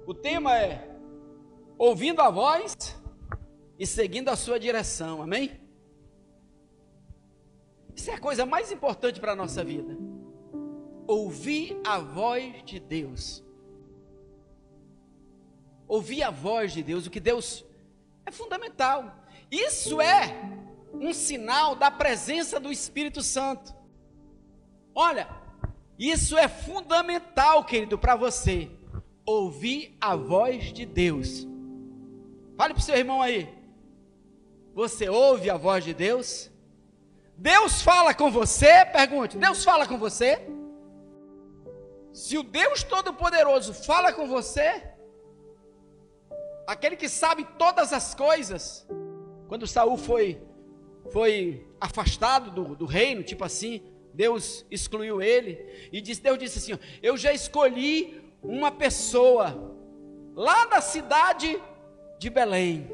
O tema é ouvindo a voz e seguindo a sua direção, amém? Isso é a coisa mais importante para a nossa vida. Ouvir a voz de Deus. Ouvir a voz de Deus, o que Deus é fundamental. Isso é um sinal da presença do Espírito Santo. Olha, isso é fundamental, querido, para você. Ouvir a voz de Deus. Fale para o seu irmão aí. Você ouve a voz de Deus? Deus fala com você? Pergunte, Deus fala com você? Se o Deus Todo-Poderoso fala com você, aquele que sabe todas as coisas, quando Saul foi afastado do reino, tipo assim, Deus excluiu ele, e Deus disse assim, eu já escolhi uma pessoa, lá da cidade de Belém,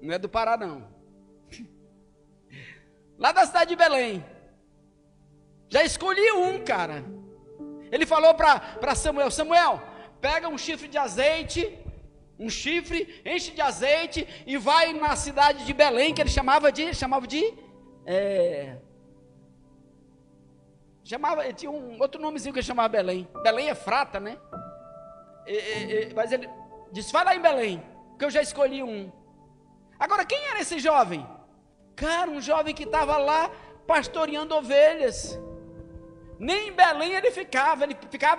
não é do Pará não, lá da cidade de Belém, já escolhi um cara. Ele falou para Samuel, Samuel, pega um chifre de azeite, enche de azeite e vai na cidade de Belém, que ele tinha um outro nomezinho que ele chamava Belém. Belém é Frata, né? Mas ele disse, vai lá em Belém, que eu já escolhi um. Agora, quem era esse jovem? Cara, um jovem que estava lá pastoreando ovelhas. Nem em Belém ele ficava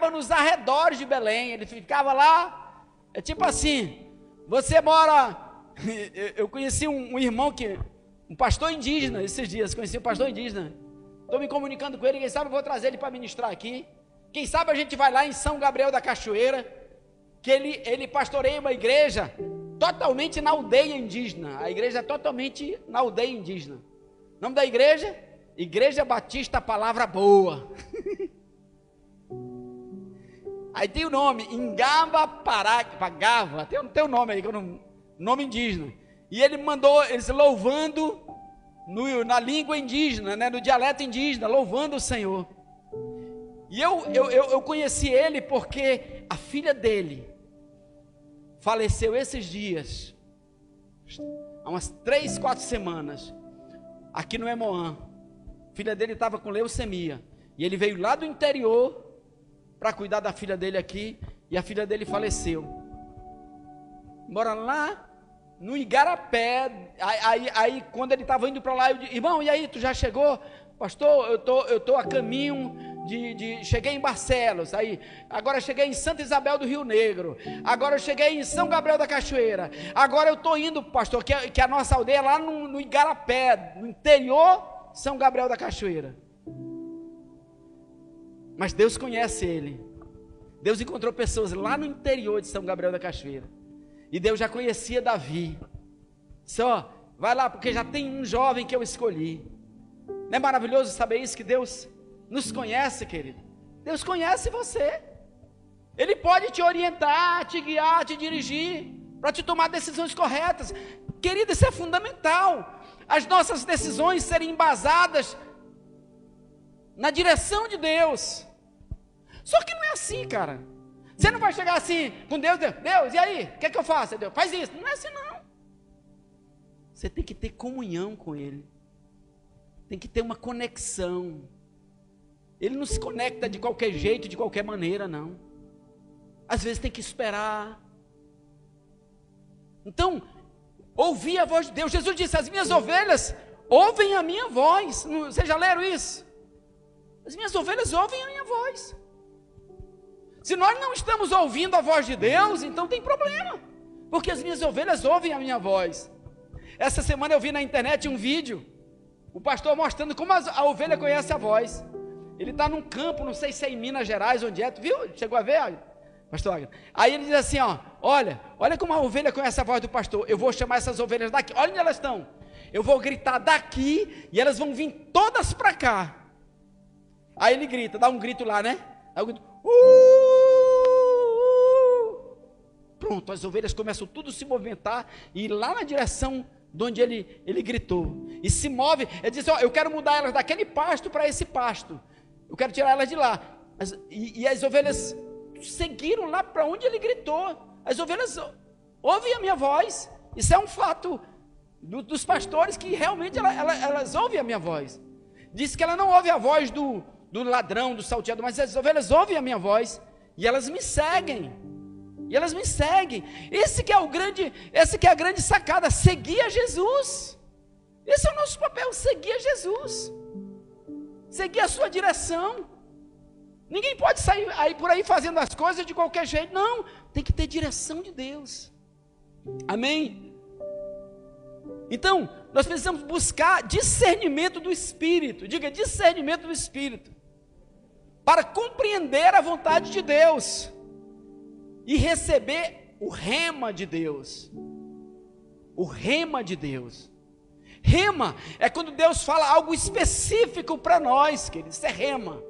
nos arredores de Belém, ele ficava lá, é tipo assim, você mora, eu conheci um irmão um pastor indígena, esses dias, conheci um pastor indígena, estou me comunicando com ele, quem sabe eu vou trazer ele para ministrar aqui, quem sabe a gente vai lá em São Gabriel da Cachoeira, que ele pastoreia uma igreja totalmente na aldeia indígena, a igreja é totalmente na aldeia indígena, o nome da igreja? Igreja Batista Palavra Boa. Aí tem o nome, Ingaba Pagava, tem um nome aí, nome indígena. E ele mandou, eles louvando na língua indígena, né, no dialeto indígena, louvando o Senhor. E eu conheci ele porque a filha dele faleceu esses dias, há umas 3, 4 semanas, aqui no Emoã. A filha dele estava com leucemia, e ele veio lá do interior para cuidar da filha dele aqui, e a filha dele faleceu. Mora lá no Igarapé. Aí quando ele estava indo para lá, eu disse, irmão, e aí, tu já chegou? Pastor, eu estou a caminho cheguei em Barcelos, agora cheguei em Santa Isabel do Rio Negro, agora eu cheguei em São Gabriel da Cachoeira, agora eu estou indo, pastor, que a nossa aldeia é lá no Igarapé, no interior São Gabriel da Cachoeira. Mas Deus conhece ele. Deus encontrou pessoas lá no interior de São Gabriel da Cachoeira. E Deus já conhecia Davi. Só, vai lá, porque já tem um jovem que eu escolhi. Não é maravilhoso saber isso, que Deus nos conhece, querido? Deus conhece você. Ele pode te orientar, te guiar, te dirigir, para te tomar decisões corretas. Querido, isso é fundamental. As nossas decisões serem embasadas na direção de Deus. Só que não é assim, cara. Você não vai chegar assim com Deus, Deus, e aí? O que é que eu faço? Deus, faz isso. Não é assim não. Você tem que ter comunhão com Ele. Tem que ter uma conexão. Ele não se conecta de qualquer jeito, de qualquer maneira, não. Às vezes tem que esperar. Então, ouvir a voz de Deus. Jesus disse, as minhas ovelhas ouvem a minha voz. Vocês já leram isso? As minhas ovelhas ouvem a minha voz. Se nós não estamos ouvindo a voz de Deus, então tem problema. Porque as minhas ovelhas ouvem a minha voz. Essa semana eu vi na internet um vídeo, o pastor mostrando como a ovelha conhece a voz. Ele está num campo, não sei se é em Minas Gerais, onde é, viu? Chegou a ver, pastor Agnes? Aí ele diz assim, olha como a ovelha conhece a voz do pastor. Eu vou chamar essas ovelhas daqui, olha onde elas estão. Eu vou gritar daqui e elas vão vir todas para cá. Aí ele grita, dá um grito lá, né? Dá um grito, Pronto, as ovelhas começam tudo a se movimentar e ir lá na direção de onde ele gritou. E se move, ele diz, eu quero mudar elas daquele pasto para esse pasto. Eu quero tirar elas de lá. E as ovelhas seguiram lá para onde ele gritou. As ovelhas ouvem a minha voz. Isso é um fato dos pastores, que realmente elas ouvem a minha voz. Diz que ela não ouve a voz do ladrão, do salteado, mas as ovelhas ouvem a minha voz e elas me seguem. E elas me seguem. Essa que é a grande sacada, seguir a Jesus. Esse é o nosso papel, seguir a Jesus. Seguir a sua direção. Ninguém pode sair aí por aí fazendo as coisas de qualquer jeito. Não, tem que ter direção de Deus. Amém? Então, nós precisamos buscar discernimento do Espírito. Diga, discernimento do Espírito. Para compreender a vontade de Deus. E receber o rema de Deus. O rema de Deus. Rema é quando Deus fala algo específico para nós, queridos. Isso é rema.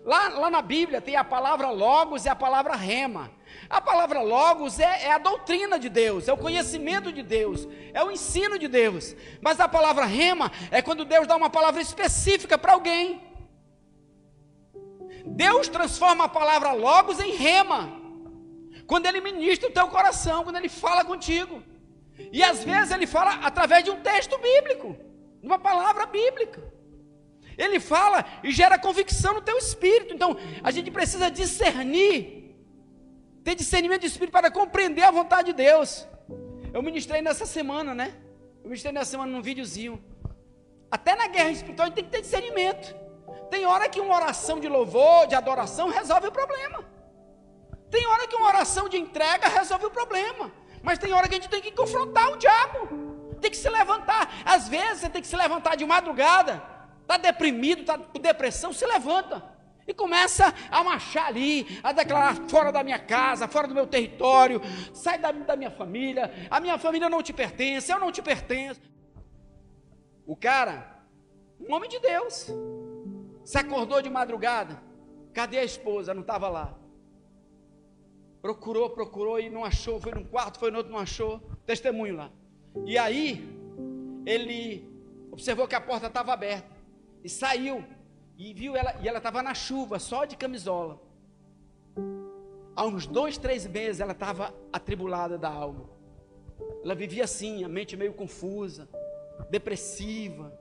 Lá na Bíblia tem a palavra logos e a palavra rema. A palavra logos é a doutrina de Deus, é o conhecimento de Deus, é o ensino de Deus. Mas a palavra rema é quando Deus dá uma palavra específica para alguém. Deus transforma a palavra logos em rema quando Ele ministra o teu coração, quando Ele fala contigo. E às vezes Ele fala através de um texto bíblico, de uma palavra bíblica. Ele fala e gera convicção no teu espírito. Então a gente precisa discernir, ter discernimento de espírito para compreender a vontade de Deus. Eu ministrei nessa semana, né? Eu ministrei nessa semana num videozinho. Até na guerra espiritual a gente tem que ter discernimento. Tem hora que uma oração de louvor, de adoração resolve o problema. Tem hora que uma oração de entrega resolve o problema. Mas tem hora que a gente tem que confrontar o diabo. Tem que se levantar. Às vezes você tem que se levantar de madrugada. Está deprimido, está com depressão, se levanta. E começa a marchar ali, a declarar: fora da minha casa, fora do meu território, sai da minha família, a minha família não te pertence, eu não te pertenço. O cara, um homem de Deus, se acordou de madrugada, cadê a esposa? Não estava lá. Procurou e não achou, foi num quarto, foi no outro, não achou, testemunho lá. E aí, ele observou que a porta estava aberta, e saiu, e viu ela, e ela estava na chuva, só de camisola. Há uns 2, 3 meses, ela estava atribulada da alma. Ela vivia assim, a mente meio confusa, depressiva.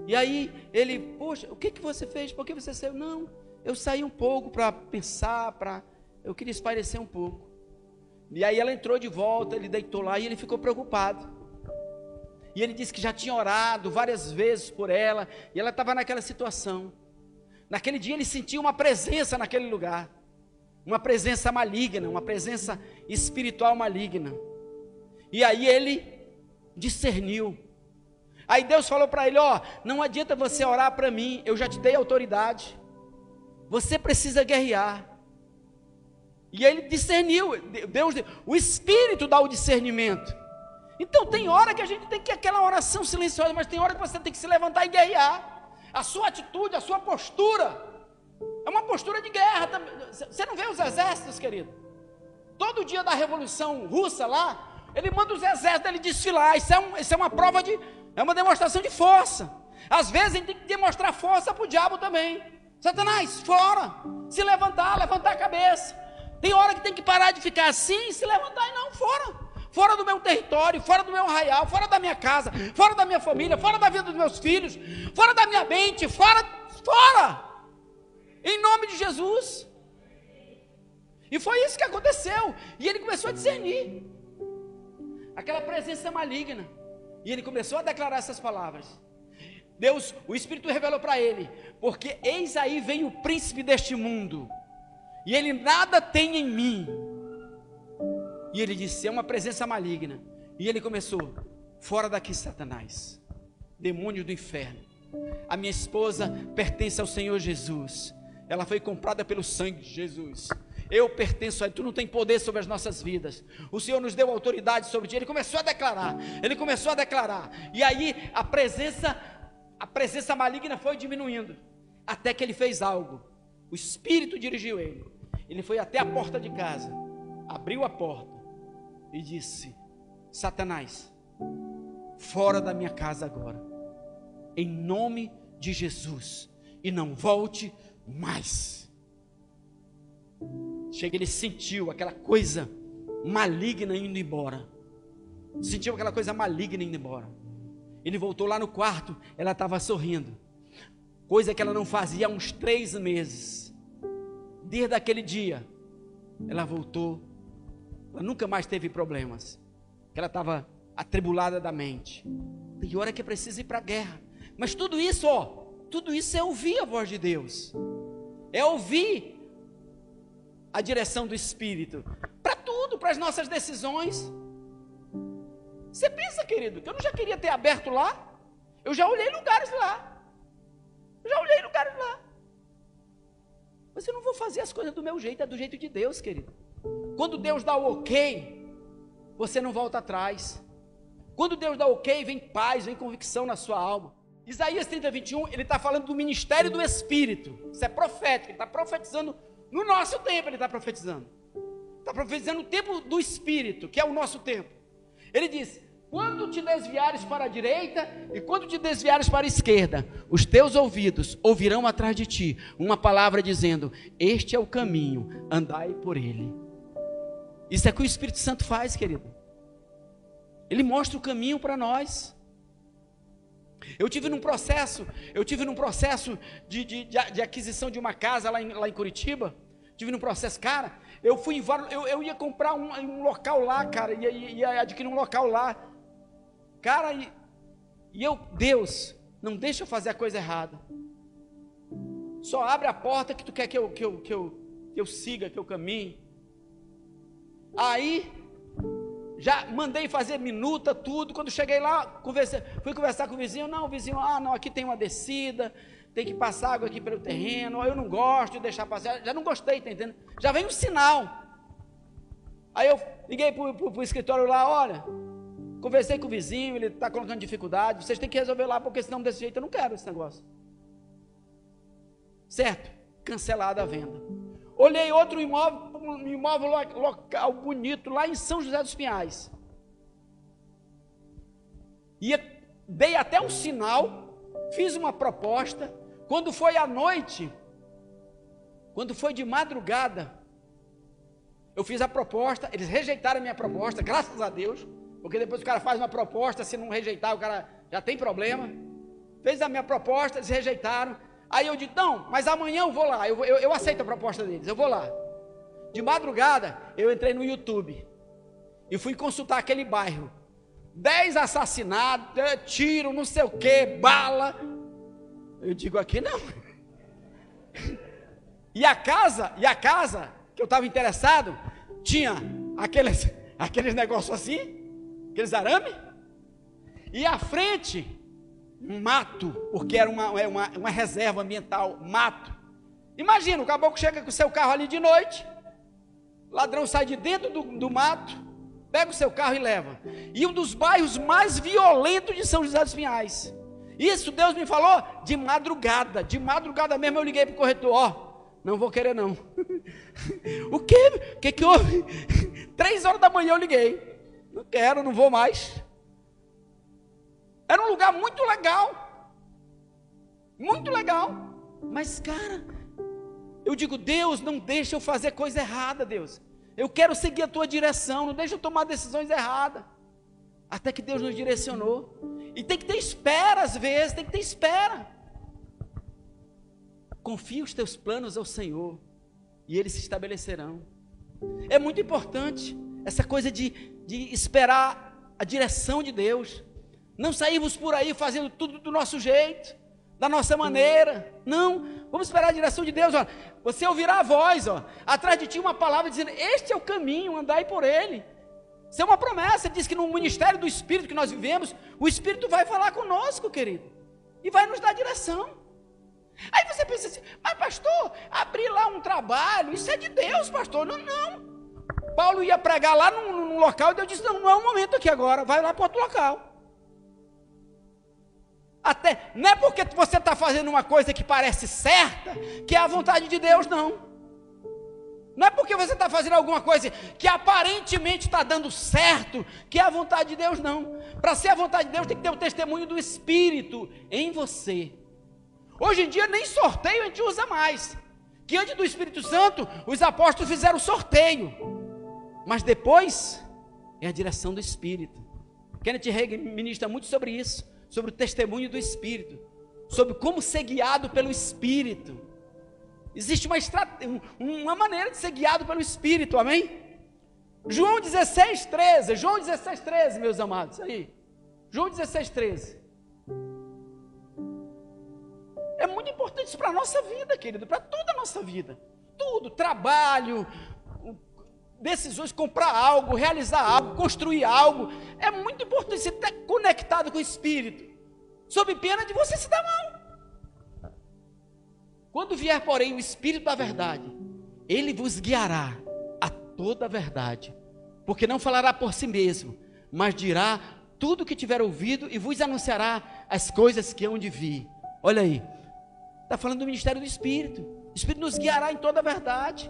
E aí, ele: poxa, o que você fez? Por que você saiu? Não, eu saí um pouco para pensar, eu queria espairecer um pouco. E aí ela entrou de volta, ele deitou lá e ele ficou preocupado. E ele disse que já tinha orado várias vezes por ela, e ela estava naquela situação. Naquele dia ele sentiu uma presença naquele lugar, uma presença maligna, uma presença espiritual maligna. E aí ele discerniu. Aí Deus falou para ele: ó, não adianta você orar para mim, eu já te dei autoridade. Você precisa guerrear. E ele discerniu. Deus, o Espírito dá o discernimento. Então tem hora que a gente tem que aquela oração silenciosa, mas tem hora que você tem que se levantar e guerrear. A sua atitude, a sua postura é uma postura de guerra. Você não vê os exércitos, querido? Todo dia da Revolução Russa lá, ele manda os exércitos dele desfilar. Isso é uma prova é uma demonstração de força. Às vezes a gente tem que demonstrar força para o diabo também. Satanás, fora, se levantar a cabeça. Tem hora que tem que parar de ficar assim, se levantar e não, fora. Fora do meu território, fora do meu arraial, fora da minha casa, fora da minha família, fora da vida dos meus filhos, fora da minha mente, fora, em nome de Jesus. E foi isso que aconteceu, e ele começou a discernir aquela presença maligna, e ele começou a declarar essas palavras. Deus, o Espírito revelou para ele: porque eis aí vem o príncipe deste mundo, e ele nada tem em mim. E ele disse: é uma presença maligna. E ele começou: fora daqui, Satanás, demônio do inferno. A minha esposa pertence ao Senhor Jesus. Ela foi comprada pelo sangue de Jesus. Eu pertenço a Ele. Tu não tem poder sobre as nossas vidas. O Senhor nos deu autoridade sobre ti. Ele começou a declarar. E aí a presença maligna foi diminuindo. Até que ele fez algo. O Espírito dirigiu ele. Ele foi até a porta de casa. Abriu a porta. E disse: Satanás, fora da minha casa agora, em nome de Jesus, e não volte mais. Chega, ele sentiu aquela coisa maligna indo embora. Sentiu aquela coisa maligna indo embora. Ele voltou lá no quarto, ela estava sorrindo. Coisa que ela não fazia há uns 3 meses. Desde aquele dia, ela voltou. Ela nunca mais teve problemas. Ela estava atribulada da mente. Tem hora que é preciso ir para a guerra. Mas tudo isso, tudo isso é ouvir a voz de Deus. É ouvir a direção do Espírito. Para tudo, para as nossas decisões. Você pensa, querido, que eu não já queria ter aberto lá? Eu já olhei lugares lá. Mas eu não vou fazer as coisas do meu jeito, é do jeito de Deus, querido. Quando Deus dá o ok, você não volta atrás. Quando Deus dá ok, vem paz, vem convicção na sua alma. Isaías 30, 21, ele está falando do ministério do Espírito. Isso é profético, ele está profetizando no nosso tempo, ele está profetizando. Está profetizando o tempo do Espírito, que é o nosso tempo. Ele diz: quando te desviares para a direita e quando te desviares para a esquerda, os teus ouvidos ouvirão atrás de ti uma palavra dizendo: este é o caminho, andai por ele. Isso é o que o Espírito Santo faz, querido. Ele mostra o caminho para nós. Eu tive num processo de aquisição de uma casa lá em Curitiba. Tive num processo, cara, eu ia comprar um local lá, cara, ia adquirir um local lá. Cara, Deus, não deixa eu fazer a coisa errada. Só abre a porta que tu quer que eu siga, que eu caminhe. Aí, já mandei fazer minuta, tudo. Quando cheguei lá, fui conversar com o vizinho. Não, o vizinho, não, aqui tem uma descida, tem que passar água aqui pelo terreno. Eu não gosto de deixar passar, já não gostei, tá entendendo? Já vem um sinal. Aí eu liguei pro escritório lá: olha, conversei com o vizinho, ele está colocando dificuldade, vocês têm que resolver lá, porque senão desse jeito eu não quero esse negócio. Certo? Cancelada a venda. Olhei outro imóvel, um imóvel local bonito, lá em São José dos Pinhais. Dei até um sinal, fiz uma proposta. Quando foi à noite, quando foi de madrugada, eu fiz a proposta, eles rejeitaram a minha proposta, graças a Deus, porque depois o cara faz uma proposta, se não rejeitar, o cara já tem problema. Fez a minha proposta, eles rejeitaram. Aí eu disse: não, mas amanhã eu vou lá, eu aceito a proposta deles, eu vou lá. De madrugada, eu entrei no YouTube e fui consultar aquele bairro. 10 assassinatos, tiro, não sei o que, bala. Eu digo: aqui não. E a casa que eu estava interessado, tinha aqueles negócios assim, aqueles arame, e à frente, um mato, porque era uma reserva ambiental, mato. Imagina, o caboclo chega com o seu carro ali de noite, ladrão sai de dentro do mato, pega o seu carro e leva. E um dos bairros mais violentos de São José dos Pinhais. Isso Deus me falou de madrugada mesmo eu liguei para o corretor: não vou querer não. O que houve? 3 horas da manhã eu liguei: não quero, não vou mais. Era um lugar muito legal, mas cara, eu digo: Deus, não deixa eu fazer coisa errada, Deus, eu quero seguir a tua direção, não deixa eu tomar decisões erradas, até que Deus nos direcionou. E tem que ter espera às vezes, tem que ter espera. Confia os teus planos ao Senhor, e eles se estabelecerão. É muito importante essa coisa de esperar a direção de Deus. Não saímos por aí fazendo tudo do nosso jeito, da nossa maneira. Não, vamos esperar a direção de Deus. Você ouvirá a voz, atrás de ti uma palavra dizendo: este é o caminho, andai por ele. Isso é uma promessa. Diz que no ministério do Espírito que nós vivemos, o Espírito vai falar conosco, querido, e vai nos dar direção. Aí você pensa assim: mas pastor, abrir lá um trabalho, isso é de Deus, pastor. Não. Paulo ia pregar lá num local e Deus disse: não é o momento aqui agora, vai lá para outro local. Até, não é porque você está fazendo uma coisa que parece certa, que é a vontade de Deus, não. Não é porque você está fazendo alguma coisa que aparentemente está dando certo, que é a vontade de Deus, não. Para ser a vontade de Deus, tem que ter o testemunho do Espírito em você. Hoje em dia nem sorteio a gente usa mais. que antes do Espírito Santo, os apóstolos fizeram o sorteio, mas depois é a direção do Espírito. Kenneth Hagin ministra muito sobre isso, sobre o testemunho do Espírito, sobre como ser guiado pelo Espírito. Existe uma maneira de ser guiado pelo Espírito, amém? João 16:13, meus amados, aí, João 16:13, é muito importante isso para a nossa vida, querido, para toda a nossa vida, tudo, trabalho, decisões, comprar algo, realizar algo, construir algo, é muito importante você estar conectado com o Espírito, sob pena de você se dar mal. Quando vier, porém, o Espírito da verdade, ele vos guiará a toda a verdade, porque não falará por si mesmo, mas dirá tudo o que tiver ouvido e vos anunciará as coisas que hão de vir. Olha aí, está falando do ministério do Espírito. O Espírito nos guiará em toda a verdade.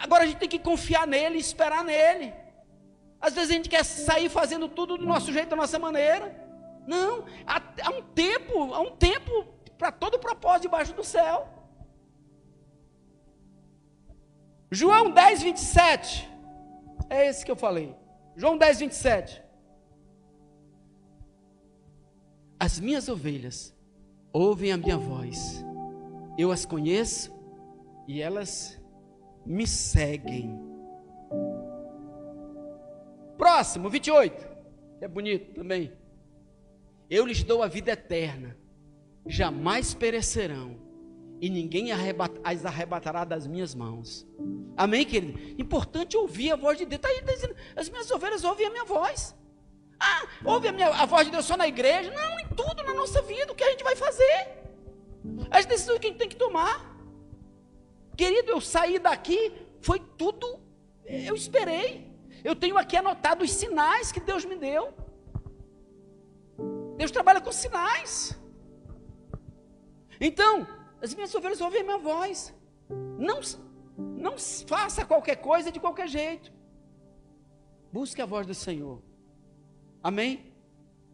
Agora a gente tem que confiar nele e esperar nele. Às vezes a gente quer sair fazendo tudo do nosso jeito, da nossa maneira. Não, há um tempo para todo propósito debaixo do céu. João 10:27, é esse que eu falei. João 10:27. As minhas ovelhas ouvem a minha voz, eu as conheço e elas me seguem. Próximo, 28, que é bonito também. Eu lhes dou a vida eterna, jamais perecerão, e ninguém as arrebatará das minhas mãos. Amém, querido? Importante ouvir a voz de Deus. Está aí dizendo, as minhas ovelhas ouvem a minha voz. Ouve a voz de Deus só na igreja? Não, em tudo na nossa vida, o que a gente vai fazer, as decisões que a gente tem que tomar. Querido, eu saí daqui, foi tudo, eu esperei. Eu tenho aqui anotado os sinais que Deus me deu. Deus trabalha com sinais. Então, as minhas ovelhas ouvem a minha voz. Não faça qualquer coisa de qualquer jeito. Busque a voz do Senhor. Amém?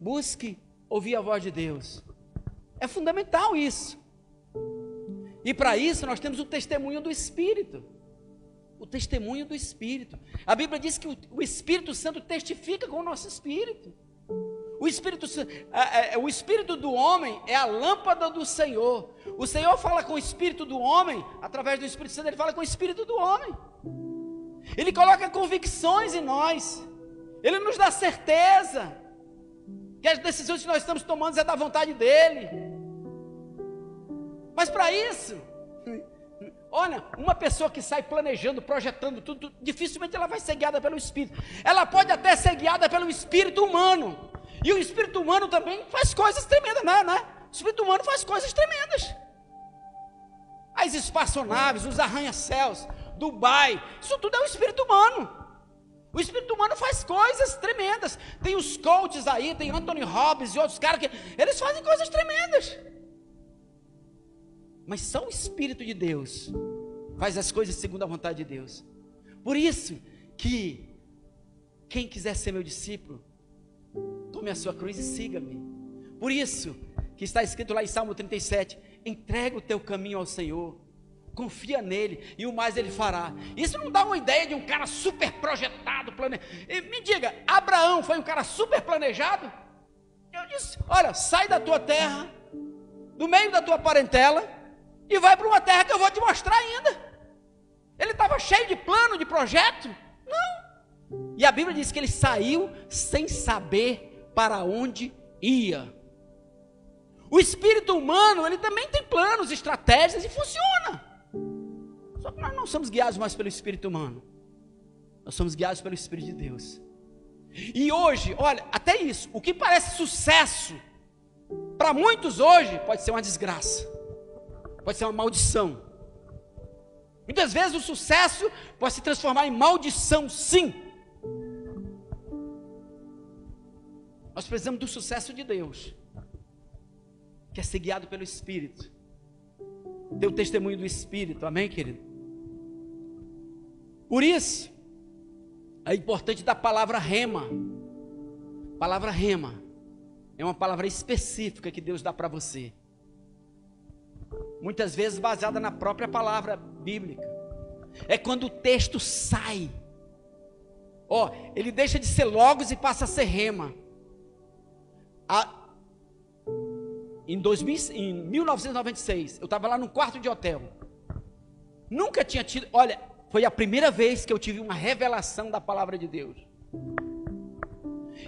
Busque ouvir a voz de Deus. É fundamental isso. E para isso nós temos o testemunho do Espírito. O testemunho do Espírito. A Bíblia diz que o Espírito Santo testifica com o nosso espírito. O Espírito do homem é a lâmpada do Senhor. O Senhor fala com o Espírito do homem, através do Espírito Santo, Ele fala com o Espírito do homem. Ele coloca convicções em nós. Ele nos dá certeza que as decisões que nós estamos tomando é da vontade dEle. Mas para isso, olha, uma pessoa que sai planejando, projetando tudo, dificilmente ela vai ser guiada pelo Espírito. Ela pode até ser guiada pelo Espírito humano. E o Espírito humano também faz coisas tremendas, né? O Espírito humano faz coisas tremendas. As espaçonaves, os arranha-céus, Dubai, isso tudo é o Espírito humano. O Espírito humano faz coisas tremendas. Tem os coaches aí, tem Anthony Robbins e outros caras que eles fazem coisas tremendas. Mas só o Espírito de Deus faz as coisas segundo a vontade de Deus. Por isso que quem quiser ser meu discípulo, tome a sua cruz e siga-me. Por isso que está escrito lá em Salmo 37, entrega o teu caminho ao Senhor, confia nele e o mais ele fará. Isso não dá uma ideia de um cara super projetado, planejado. Me diga, Abraão foi um cara super planejado? Eu disse, olha, sai da tua terra, do meio da tua parentela, e vai para uma terra que eu vou te mostrar ainda. Ele estava cheio de plano, de projeto? Não. E a Bíblia diz que ele saiu sem saber para onde ia. O espírito humano, ele também tem planos, estratégias e funciona. Só que nós não somos guiados mais pelo espírito humano. Nós somos guiados pelo Espírito de Deus. E hoje, olha, até isso, o que parece sucesso, para muitos hoje, pode ser uma desgraça. Pode ser uma maldição. Muitas vezes o sucesso pode se transformar em maldição, sim. Nós precisamos do sucesso de Deus, que é ser guiado pelo Espírito, ter o testemunho do Espírito, amém, querido? Por isso, é importante da palavra rema. Palavra rema é uma palavra específica que Deus dá para você. muitas vezes baseada na própria palavra bíblica. É quando o texto sai. Ele deixa de ser logos e passa a ser rema. Em 1996, eu estava lá num quarto de hotel. Nunca tinha tido, foi a primeira vez que eu tive uma revelação da palavra de Deus.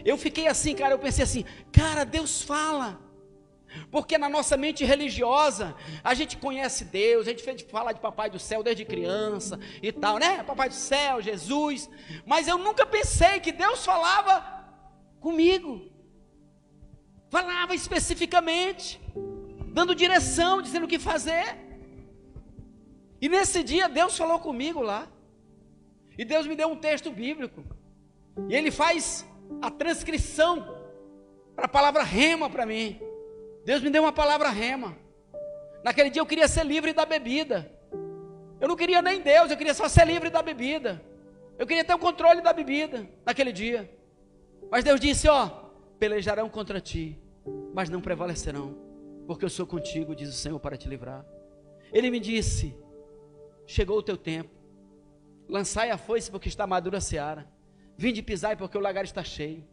Eu fiquei assim, cara, eu pensei assim, cara, Deus fala. Porque na nossa mente religiosa, a gente conhece Deus, a gente fala de Papai do Céu desde criança e tal, né? Papai do Céu, Jesus. Mas eu nunca pensei que Deus falava comigo. Falava especificamente, dando direção, dizendo o que fazer. E nesse dia Deus falou comigo lá. E Deus me deu um texto bíblico. E Ele faz a transcrição para a palavra rema para mim. Deus me deu uma palavra rema. Naquele dia eu queria ser livre da bebida. Eu não queria nem Deus, eu queria só ser livre da bebida. Eu queria ter o controle da bebida naquele dia. Mas Deus disse, pelejarão contra ti, mas não prevalecerão, porque eu sou contigo, diz o Senhor, para te livrar. Ele me disse, chegou o teu tempo, lançai a foice porque está madura a seara, vinde e pisai porque o lagar está cheio,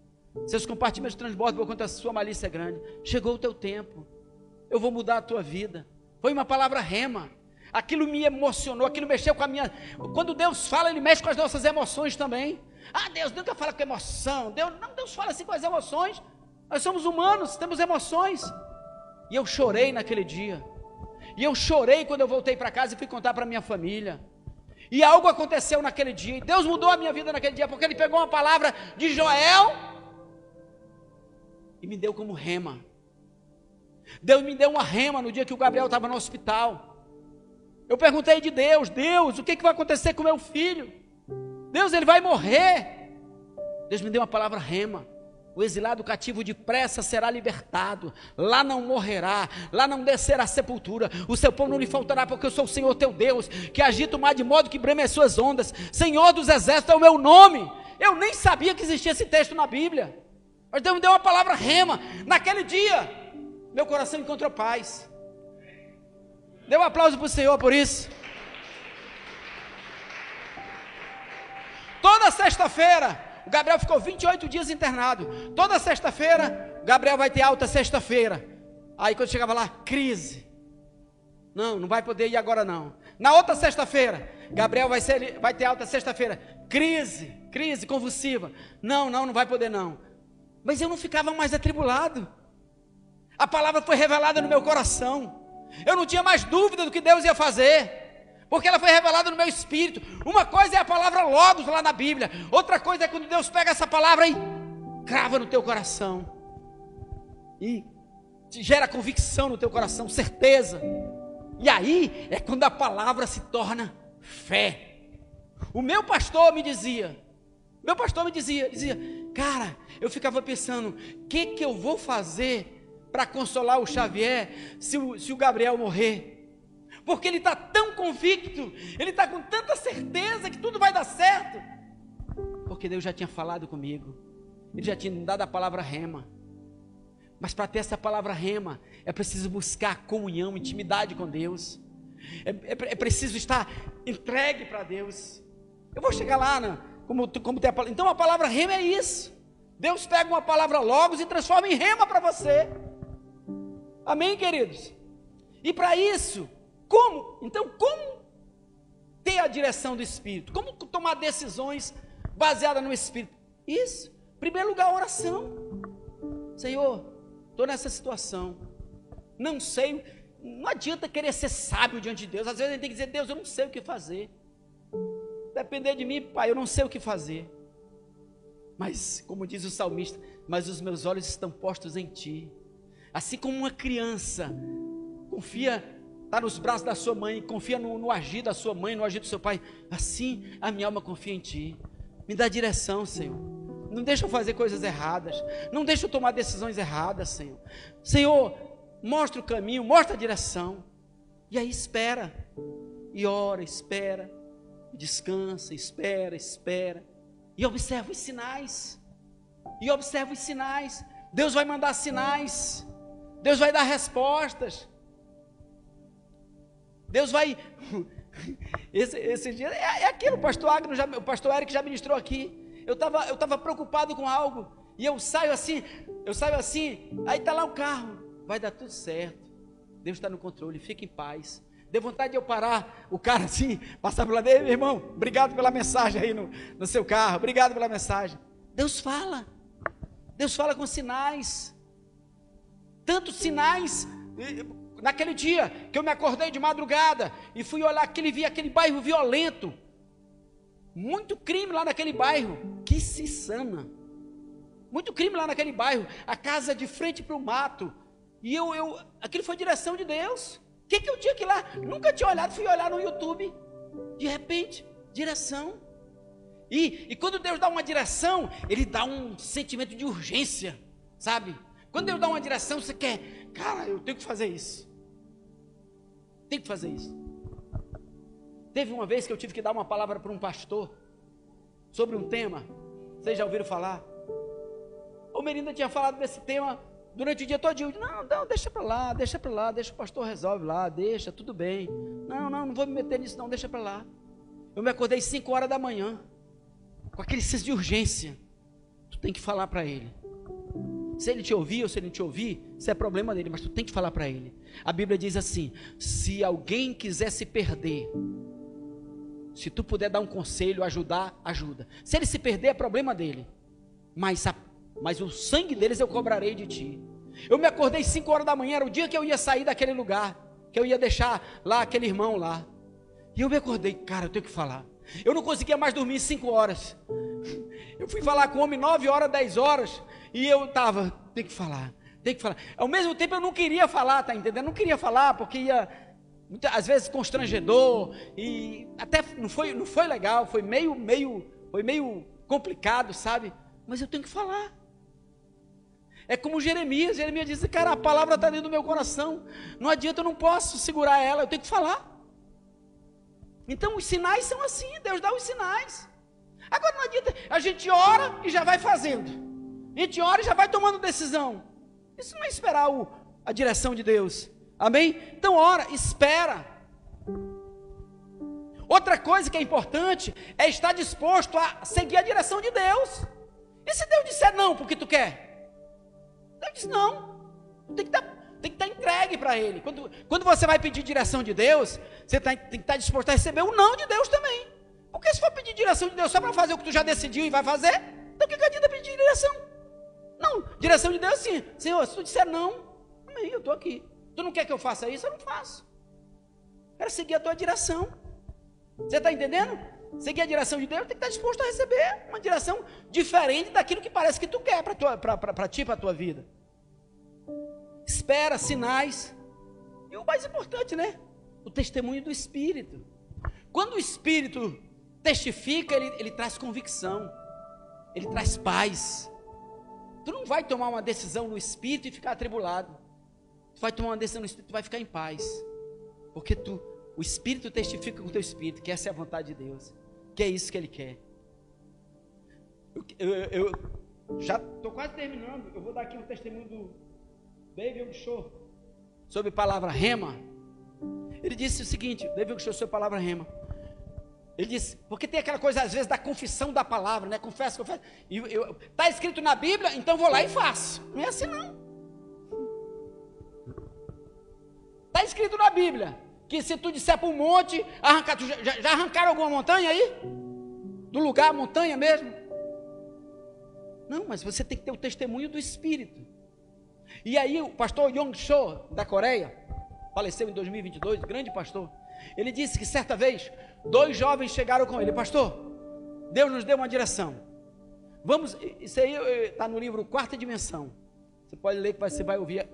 seus compartimentos transbordam por conta a sua malícia é grande. Chegou o teu tempo, eu vou mudar a tua vida. Foi uma palavra rema. Aquilo me emocionou, aquilo mexeu com a minha... Quando Deus fala, Ele mexe com as nossas emoções também. Deus nunca fala com emoção. Deus fala assim com as emoções. Nós somos humanos, temos emoções. E eu chorei naquele dia. E eu chorei quando eu voltei para casa e fui contar para minha família. E algo aconteceu naquele dia. E Deus mudou a minha vida naquele dia, porque Ele pegou uma palavra de Joel e me deu como rema. Deus me deu uma rema no dia que o Gabriel estava no hospital. Eu perguntei de Deus, o que vai acontecer com meu filho? Deus, ele vai morrer. Deus me deu uma palavra rema. O exilado cativo depressa será libertado, lá não morrerá, lá não descerá a sepultura, o seu pão não lhe faltará, porque eu sou o Senhor teu Deus, que agita o mar de modo que breme as suas ondas. Senhor dos exércitos é o meu nome. Eu nem sabia que existia esse texto na Bíblia. Mas Deus me deu uma palavra rema. Naquele dia, meu coração encontrou paz. Dê um aplauso para o Senhor por isso. Toda sexta-feira, o Gabriel ficou 28 dias internado. Toda sexta-feira, o Gabriel vai ter alta sexta-feira. Aí quando chegava lá, crise. Não vai poder ir agora não. Na outra sexta-feira, Gabriel vai ter alta sexta-feira. Crise convulsiva. Não vai poder não. Mas eu não ficava mais atribulado. A palavra foi revelada no meu coração. Eu não tinha mais dúvida do que Deus ia fazer, porque ela foi revelada no meu espírito. Uma coisa é a palavra logos lá na Bíblia, outra coisa é quando Deus pega essa palavra e crava no teu coração, e te gera convicção no teu coração, certeza. E aí é quando a palavra se torna fé. O meu pastor me dizia, cara, eu ficava pensando, o que eu vou fazer para consolar o Xavier se o Gabriel morrer? Porque ele está tão convicto, ele está com tanta certeza que tudo vai dar certo, porque Deus já tinha falado comigo, Ele já tinha dado a palavra rema. Mas para ter essa palavra rema, é preciso buscar comunhão, intimidade com Deus, é preciso estar entregue para Deus. Eu vou chegar lá, como tem a palavra. Então a palavra rema é isso. Deus pega uma palavra logos e transforma em rema para você. Amém, queridos? E para isso, como ter a direção do Espírito? Como tomar decisões baseadas no Espírito? Isso, em primeiro lugar, a oração. Senhor, estou nessa situação, não sei, não adianta querer ser sábio diante de Deus. Às vezes a gente tem que dizer, Deus, eu não sei o que fazer. Depender de mim, Pai, eu não sei o que fazer. Mas, como diz o salmista, mas os meus olhos estão postos em Ti. Assim como uma criança confia, está nos braços da sua mãe, confia no agir da sua mãe, no agir do seu pai, assim a minha alma confia em Ti. Me dá direção, Senhor. Não deixa eu fazer coisas erradas, não deixa eu tomar decisões erradas, Senhor. Senhor, mostra o caminho, mostra a direção. E aí espera, e ora, espera, descansa, espera, e observa os sinais, Deus vai mandar sinais, Deus vai dar respostas. Deus vai... Esse dia é aquilo, o pastor Eric já ministrou aqui. Eu estava preocupado com algo, e eu saio assim, aí está lá o carro, vai dar tudo certo, Deus está no controle, fica em paz. Deu vontade de eu parar o cara assim, passar pelo lado dele, meu irmão, obrigado pela mensagem aí no seu carro, obrigado pela mensagem. Deus fala com sinais, tantos sinais. Naquele dia que eu me acordei de madrugada e fui olhar vi aquele bairro violento, muito crime lá naquele bairro, que se sana, muito crime lá naquele bairro, a casa de frente para o mato, e aquilo foi direção de Deus. O que eu tinha que ir lá? Nunca tinha olhado, fui olhar no YouTube, de repente, direção. E quando Deus dá uma direção, Ele dá um sentimento de urgência, sabe? Quando Deus dá uma direção, você quer, cara, eu tenho que fazer isso. Tem que fazer isso. Teve uma vez que eu tive que dar uma palavra para um pastor sobre um tema. Vocês já ouviram falar? O Merinda tinha falado desse tema durante o dia todo. Não, deixa para lá, deixa o pastor resolve lá, deixa, tudo bem. Não vou me meter nisso não, deixa para lá. Eu me acordei 5 horas da manhã, com aquele senso de urgência. Tu tem que falar para ele. Se ele te ouvir ou se ele não te ouvir, isso é problema dele, mas tu tem que falar para ele. A Bíblia diz assim: se alguém quiser se perder, se tu puder dar um conselho, ajudar, ajuda. Se ele se perder, é problema dele, mas o sangue deles eu cobrarei de ti. Eu me acordei 5 horas da manhã, era o dia que eu ia sair daquele lugar, que eu ia deixar lá aquele irmão lá, e eu me acordei, cara, eu tenho que falar. Eu não conseguia mais dormir 5 horas, eu fui falar com o homem 9 horas, 10 horas, e eu estava, tem que falar. Ao mesmo tempo eu não queria falar, tá entendendo? Não queria falar, porque ia, às vezes, constrangedor, e até não foi legal, foi meio complicado, sabe? Mas eu tenho que falar. É como Jeremias disse, cara, a palavra está dentro do meu coração, não adianta, eu não posso segurar ela, eu tenho que falar. Então os sinais são assim, Deus dá os sinais. Agora não adianta, a gente ora e já vai fazendo. A gente ora e já vai tomando decisão. Isso não é esperar a direção de Deus. Amém? Então ora, espera. Outra coisa que é importante é estar disposto a seguir a direção de Deus. E se Deus disser não porque tu quer? Deus diz não. Tem que estar entregue para Ele. Quando você vai pedir direção de Deus, você tem que estar disposto a receber o não de Deus também. Porque se for pedir direção de Deus só para fazer o que tu já decidiu e vai fazer, então o que adianta pedir direção? Não, direção de Deus sim. Senhor, se tu disser não, amém, eu estou aqui. Tu não quer que eu faça isso? Eu não faço. Quero seguir a tua direção. Você está entendendo? Seguir a direção de Deus, tem que estar disposto a receber uma direção diferente daquilo que parece que tu quer para ti, para a tua vida. Espera sinais. E o mais importante, né? O testemunho do Espírito. Quando o Espírito testifica, ele traz convicção, ele traz paz. Tu não vai tomar uma decisão no Espírito e ficar atribulado. Tu vai tomar uma decisão no Espírito, tu vai ficar em paz. Porque o Espírito testifica com o teu Espírito que essa é a vontade de Deus, que é isso que Ele quer. Eu já estou quase terminando. Eu vou dar aqui um testemunho do David Oguchô sobre a palavra rema. Ele disse o seguinte, David Oguchô sobre a palavra rema. Ele disse, porque tem aquela coisa às vezes da confissão da palavra, né? Confesso. Está escrito na Bíblia, então vou lá e faço. Não é assim não. Está escrito na Bíblia que se tu disser para um monte, já arrancaram alguma montanha aí? Do lugar, montanha mesmo? Não, mas você tem que ter o testemunho do Espírito. E aí o pastor Yong Cho, da Coreia, faleceu em 2022, grande pastor. Ele disse que certa vez, 2 jovens chegaram com ele, pastor, Deus nos deu uma direção. Vamos, isso aí está no livro Quarta Dimensão. Você pode ler que você vai ouvir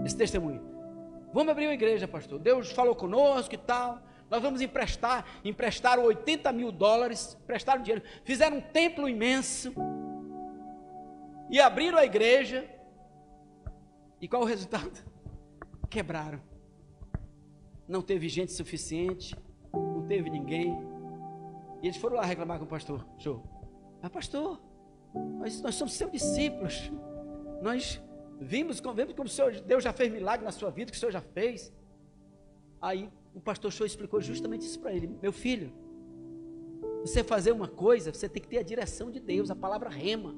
esse testemunho. Vamos abrir uma igreja, pastor. Deus falou conosco e tal. Nós vamos emprestaram $80 mil, emprestaram dinheiro, fizeram um templo imenso e abriram a igreja. E qual o resultado? Quebraram. Não teve gente suficiente, não teve ninguém. E eles foram lá reclamar com o pastor. Show. Mas pastor, nós somos seus discípulos. Nós vimos como o Senhor, Deus já fez milagre na sua vida, que o Senhor já fez. Aí o pastor Show explicou justamente isso para ele. Meu filho, você fazer uma coisa, você tem que ter a direção de Deus, a palavra rema.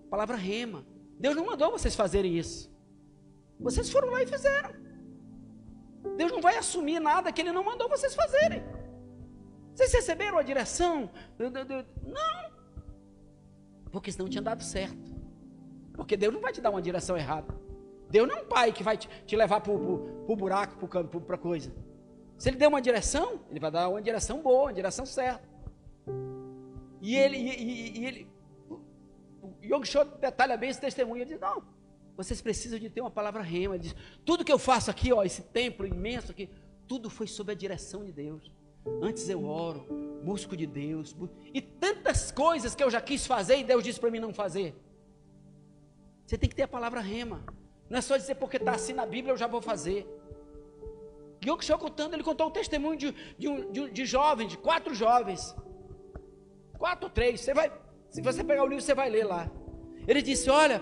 A palavra rema. Deus não mandou vocês fazerem isso. Vocês foram lá e fizeram. Deus não vai assumir nada que Ele não mandou vocês fazerem. Vocês receberam a direção? Não. Porque senão tinha dado certo. Porque Deus não vai te dar uma direção errada. Deus não é um pai que vai te levar para o buraco, para coisa. Se Ele der uma direção, Ele vai dar uma direção boa, uma direção certa. E ele o Yong Cho detalha bem esse testemunho. Ele diz, não, vocês precisam de ter uma palavra rema. Ele diz, tudo que eu faço aqui, ó, esse templo imenso aqui, tudo foi sob a direção de Deus. Antes eu oro, busco de Deus, e tantas coisas que eu já quis fazer e Deus disse para mim não fazer. Você tem que ter a palavra rema. Não é só dizer porque está assim na Bíblia eu já vou fazer. Yong Cho contando, ele contou um testemunho de jovens, de 4 jovens, 4 ou 3, se você pegar o livro você vai ler lá. Ele disse, olha,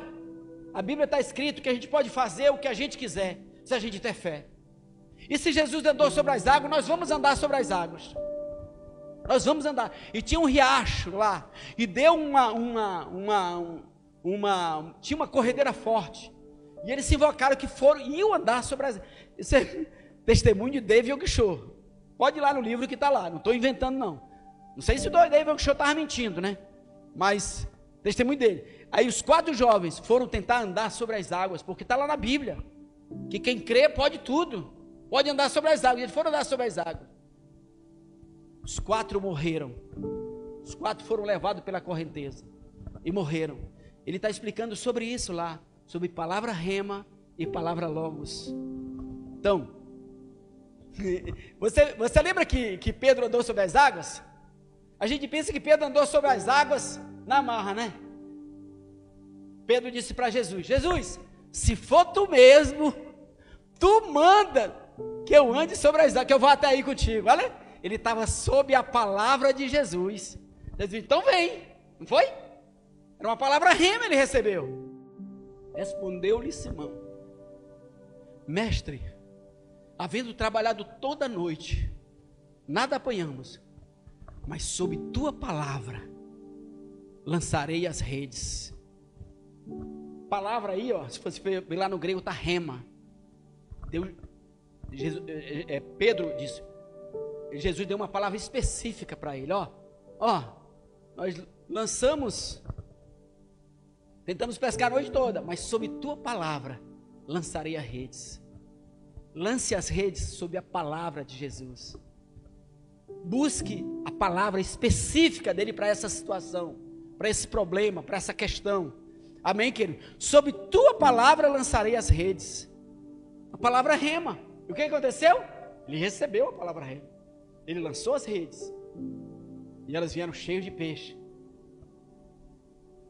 a Bíblia está escrito que a gente pode fazer o que a gente quiser, se a gente ter fé. E se Jesus andou sobre as águas, nós vamos andar sobre as águas. Nós vamos andar. E tinha um riacho lá, e deu tinha uma corredeira forte, e eles se invocaram que iam andar sobre as águas. Isso é testemunho de David Yong Cho. Pode ir lá no livro que está lá, não estou inventando não. Não sei se o David Yong Cho estava mentindo, né? Mas, testemunho dele. Aí os 4 jovens foram tentar andar sobre as águas, porque está lá na Bíblia, que quem crê pode tudo, pode andar sobre as águas. Eles foram andar sobre as águas. Os 4 morreram. Os 4 foram levados pela correnteza e morreram. Ele está explicando sobre isso lá, sobre palavra rema e palavra logos. Então, você lembra que Pedro andou sobre as águas? A gente pensa que Pedro andou sobre as águas na marra, né? Pedro disse para Jesus, Jesus, se for tu mesmo, tu manda que eu ande sobre as águas, que eu vou até aí contigo. Olha, ele estava sob a palavra de Jesus. Jesus, então vem, não foi? Era uma palavra rema, ele recebeu. Respondeu-lhe Simão, mestre, havendo trabalhado toda a noite, nada apanhamos, mas sob tua palavra lançarei as redes. Palavra aí, ó, se você ver lá no grego está rema. Pedro disse, Jesus deu uma palavra específica para ele, ó, nós tentamos pescar a noite toda, mas sob tua palavra lançarei as redes. Lance as redes sob a palavra de Jesus. Busque a palavra específica dele para essa situação, para esse problema, para essa questão. Amém, querido? Sob tua palavra lançarei as redes. A palavra rema. E o que aconteceu? Ele recebeu a palavra rema. Ele lançou as redes. E elas vieram cheias de peixe.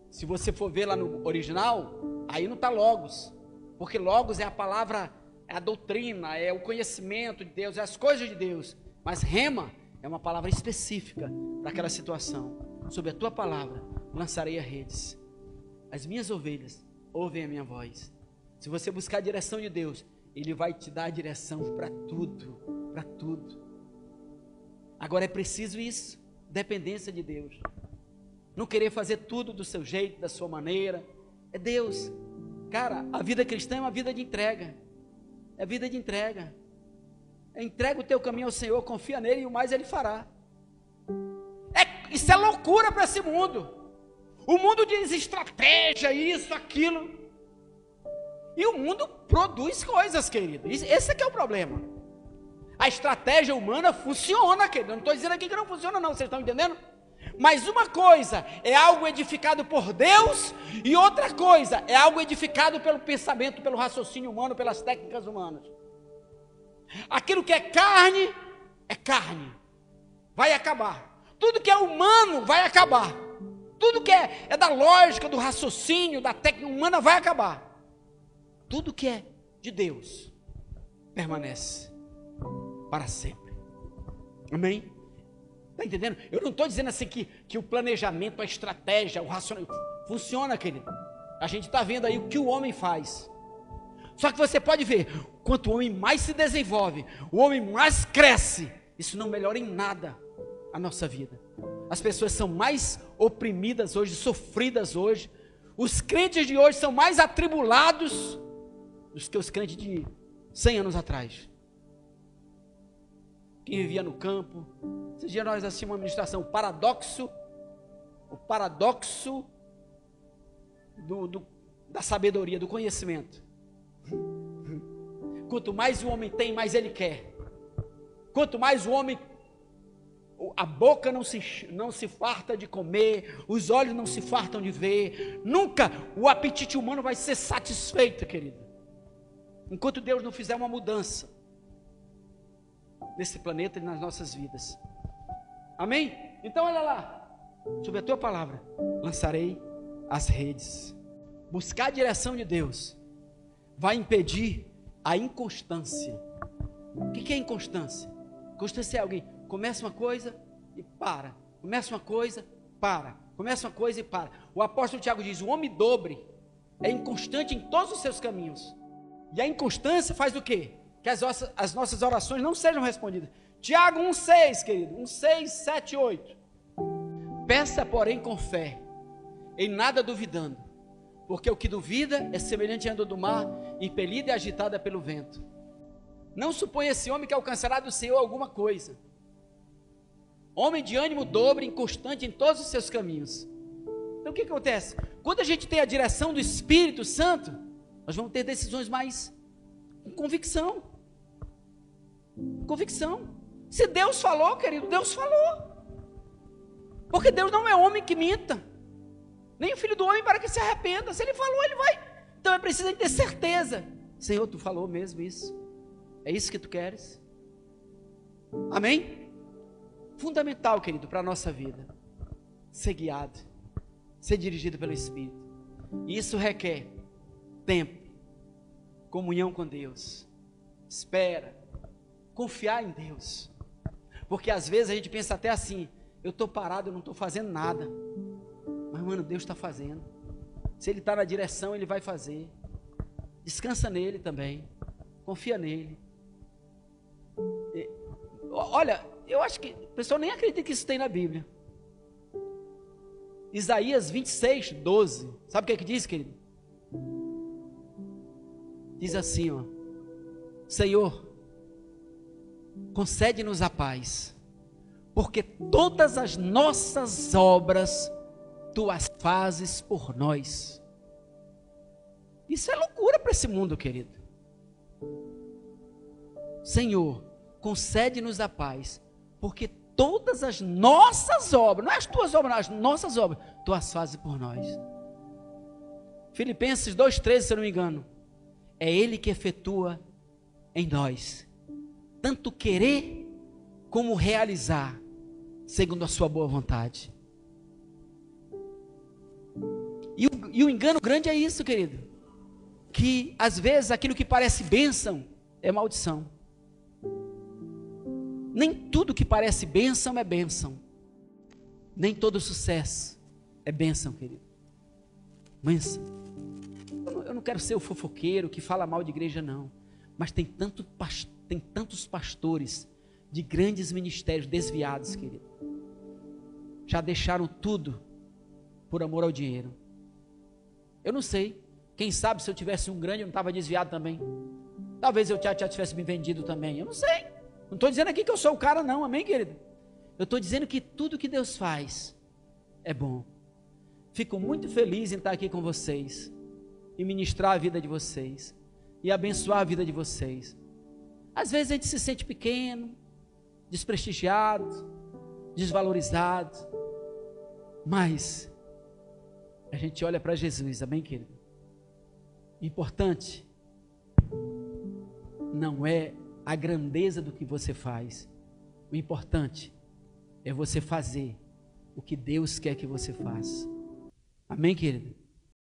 Se você for ver lá no original, aí não está logos. Porque logos é a palavra, é a doutrina, é o conhecimento de Deus, é as coisas de Deus. Mas rema é uma palavra específica para aquela situação. Sob a tua palavra lançarei as redes. As minhas ovelhas ouvem a minha voz. Se você buscar a direção de Deus, Ele vai te dar a direção para tudo, para tudo. Agora é preciso isso, dependência de Deus. Não querer fazer tudo do seu jeito, da sua maneira. É Deus. Cara, a vida cristã é uma vida de entrega. É vida de entrega. Entrega o teu caminho ao Senhor, confia nele e o mais Ele fará. Isso é loucura para esse mundo. O mundo diz estratégia, isso, aquilo. E o mundo produz coisas, querido. Esse é que é o problema. A estratégia humana funciona, querido. Eu não estou dizendo aqui que não funciona não, vocês estão entendendo? Mas uma coisa é algo edificado por Deus, e outra coisa é algo edificado pelo pensamento, pelo raciocínio humano, pelas técnicas humanas. Aquilo que é carne, vai acabar. Tudo que é humano vai acabar. Tudo que é da lógica, do raciocínio, da técnica humana vai acabar. Tudo que é de Deus permanece para sempre. Amém? Está entendendo? Eu não estou dizendo assim que o planejamento, a estratégia, o racionamento funciona, querido. A gente está vendo aí o que o homem faz. Só que você pode ver, quanto o homem mais se desenvolve, o homem mais cresce, isso não melhora em nada a nossa vida. As pessoas são mais oprimidas hoje, sofridas hoje. Os crentes de hoje são mais atribulados do que os crentes de 100 anos atrás. Quem vivia no campo. Esse dia nós assistimos uma ministração, o paradoxo da sabedoria, do conhecimento. Quanto mais o homem tem, mais ele quer. Quanto mais o homem, a boca não se farta de comer, os olhos não se fartam de ver, nunca o apetite humano vai ser satisfeito, querido, enquanto Deus não fizer uma mudança nesse planeta e nas nossas vidas. Amém? Então olha lá, sobre a tua palavra lançarei as redes. Buscar a direção de Deus vai impedir a inconstância. O que é inconstância? Constância é alguém começa uma coisa e para, começa uma coisa, para, começa uma coisa e para. O apóstolo Tiago diz: o homem dobre é inconstante em todos os seus caminhos. E a inconstância faz o quê? Que as nossas orações não sejam respondidas. Tiago 1,6, querido, 1,6, 7, 8. Peça, porém, com fé, em nada duvidando, porque o que duvida é semelhante à onda do mar, impelida e agitada pelo vento. Não suponha esse homem que alcançará do Senhor alguma coisa. Homem de ânimo dobre, inconstante em todos os seus caminhos. Então o que acontece? Quando a gente tem a direção do Espírito Santo, nós vamos ter decisões mais com convicção. Convicção. Se Deus falou, querido, Deus falou. Porque Deus não é homem que minta, nem o filho do homem para que se arrependa. Se ele falou, ele vai. Então é preciso ter certeza. Senhor, tu falou mesmo isso? É isso que tu queres? Amém? Fundamental, querido, para a nossa vida. Ser guiado, ser dirigido pelo Espírito. E isso requer tempo, comunhão com Deus, espera, confiar em Deus. Porque às vezes a gente pensa até assim: eu estou parado, eu não estou fazendo nada. Mas mano, Deus está fazendo. Se Ele está na direção, Ele vai fazer. Descansa nele também, confia nele. Olha, eu acho que o pessoal nem acredita que isso tem na Bíblia. Isaías 26, 12. Sabe o que é que diz, querido? Diz assim, ó: Senhor, concede-nos a paz, porque todas as nossas obras Tu as fazes por nós. Isso é loucura para esse mundo, querido. Senhor, concede-nos a paz, porque todas as nossas obras, não é as tuas obras, não, as nossas obras, Tu as fazes por nós. Filipenses 2,13, se eu não me engano, é Ele que efetua em nós, tanto querer como realizar, segundo a sua boa vontade. E o engano grande é isso, querido, que às vezes aquilo que parece bênção é maldição. Nem tudo que parece bênção é bênção. Nem todo sucesso é bênção, querido. Bênção. Eu não quero ser o fofoqueiro que fala mal de igreja, não. Mas tem tantos pastores de grandes ministérios desviados, querido. Já deixaram tudo por amor ao dinheiro. Eu não sei. Quem sabe se eu tivesse um grande, eu não estava desviado também. Talvez eu já tivesse me vendido também. Eu não sei. Não estou dizendo aqui que eu sou o cara, não. Amém, querido? Eu estou dizendo que tudo que Deus faz é bom. Fico muito feliz em estar aqui com vocês e ministrar a vida de vocês e abençoar a vida de vocês. Às vezes a gente se sente pequeno, desprestigiado, desvalorizado, mas a gente olha para Jesus, amém, querido? O importante não é a grandeza do que você faz. O importante é você fazer o que Deus quer que você faça. Amém, querido?